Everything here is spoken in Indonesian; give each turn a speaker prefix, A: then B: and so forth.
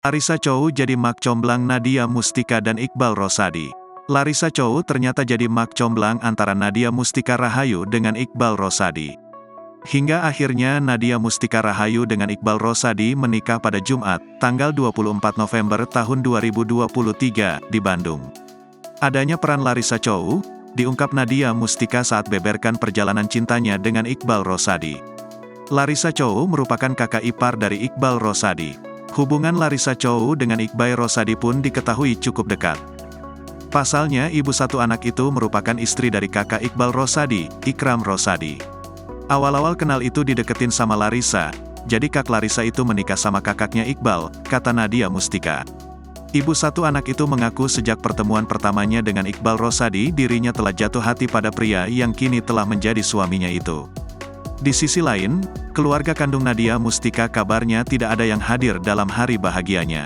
A: Larissa Chow jadi mak comblang Nadia Mustika dan Iqbal Rosadi. Larissa Chow ternyata jadi mak comblang antara Nadia Mustika Rahayu dengan Iqbal Rosadi. Hingga akhirnya Nadia Mustika Rahayu dengan Iqbal Rosadi menikah pada Jumat, tanggal 24 November tahun 2023, di Bandung. Adanya peran Larissa Chow, diungkap Nadia Mustika saat beberkan perjalanan cintanya dengan Iqbal Rosadi. Larissa Chow merupakan kakak ipar dari Iqbal Rosadi. Hubungan Larissa Chow dengan Iqbal Rosadi pun diketahui cukup dekat. Pasalnya ibu satu anak itu merupakan istri dari kakak Iqbal Rosadi, Ikram Rosadi. Awal-awal kenal itu dideketin sama Larissa, jadi kak Larissa itu menikah sama kakaknya Iqbal, kata Nadia Mustika. Ibu satu anak itu mengaku sejak pertemuan pertamanya dengan Iqbal Rosadi dirinya telah jatuh hati pada pria yang kini telah menjadi suaminya itu. Di sisi lain, keluarga kandung Nadia Mustika kabarnya tidak ada yang hadir dalam hari bahagianya.